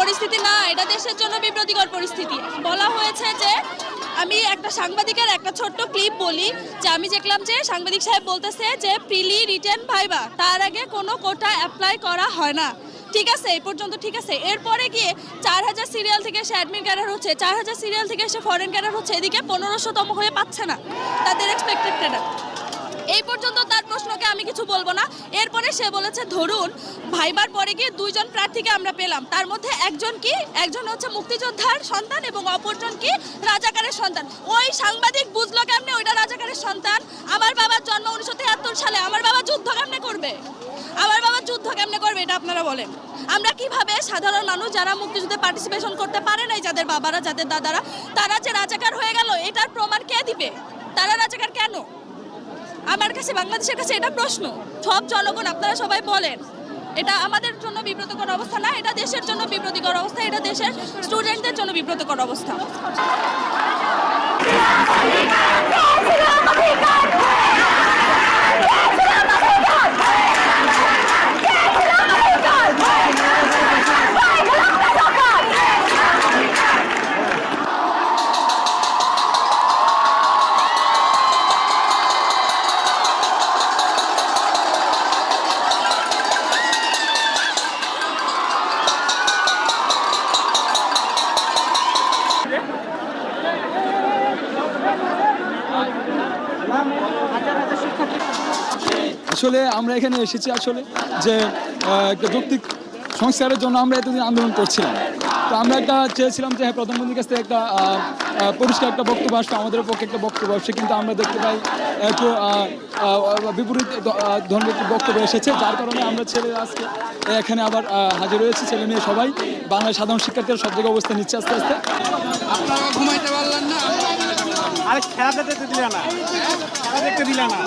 পরিস্থিতি না, এটা দেশের জন্য বিব্রতিকর পরিস্থিতি। বলা হয়েছে যে আমি একটা সাংবাদিকের একটা ছোট্ট ক্লিপ বলি যে আমি দেখলাম যে সাংবাদিক সাহেব বলতেছে যে প্রিলি রিটেন ভাইবা তার আগে কোনো কোটা অ্যাপ্লাই করা হয় না। ঠিক আছে, এই পর্যন্ত ঠিক আছে। এরপরে গিয়ে 4000 সিরিয়াল থেকে সে অ্যাডমিন ক্যাডার হচ্ছে, 4000 সিরিয়াল থেকে সে ফরেন ক্যাডার হচ্ছে, এদিকে 1500তম হয়ে পাচ্ছে না তাদের এক্সপেক্টেড ক্যাডার। এই পর্যন্ত তার প্রশ্নকে আমি কিছু বলবো না। এরপরে সে বলেছে ধরুন ভাইবার পরে গিয়ে 2 জন প্রার্থীকে আমরা পেলাম, তার মধ্যে একজন হচ্ছে মুক্তিযোদ্ধার সন্তান এবং অপরজন কি রাজাকারের সন্তান। ওই সাংবাদিক বুঝলো কেমনে ওইটা রাজাকারের সন্তান? আমার বাবার জন্ম 1973 সালে, আমার বাবা যুদ্ধ কেমনে করবে? এটা আপনারা বলেন। আমরা কিভাবে সাধারণ মানুষ যারা মুক্তিযুদ্ধে পার্টিসিপেশন করতে পারে নাই, যাদের বাবারা যাদের দাদারা, তারা যে রাজাকার হয়ে গেল এটার প্রমাণ কে দিবে? তারা রাজাকার কেন? আমার কাছে বাংলাদেশের কাছে এটা প্রশ্ন। সব জনগণ আপনারা সবাই বলেন, এটা আমাদের জন্য বিব্রতকর অবস্থা না, এটা দেশের জন্য বিব্রতকর অবস্থা, এটা দেশের স্টুডেন্টদের জন্য বিব্রতকর অবস্থা। আসলে আমরা এখানে এসেছি আসলে যে একটা যৌক্তিক সংস্কারের জন্য আমরা এতদিন আন্দোলন করছিলাম। তো আমরা একটা চেয়েছিলাম যে হ্যাঁ প্রধানমন্ত্রীর কাছ থেকে একটা পরিষ্কার একটা বক্তব্য আসবে, আমাদের পক্ষে একটা বক্তব্য আসছে, কিন্তু আমরা দেখতে পাই একটু বিপরীত ধরনের একটি বক্তব্য এসেছে, যার কারণে আমরা ছেলেরা আজকে এখানে আবার হাজির হয়েছি। ছেলে মেয়ে সবাই বাংলার সাধারণ শিক্ষার্থীরা সব জায়গায় অবস্থা নিচ্ছে আস্তে আস্তে। আপনারা ঘুমাইতে পারলেন না? আরে খেলা দেখতে দিলে না, খেলা দেখতে দিলে না।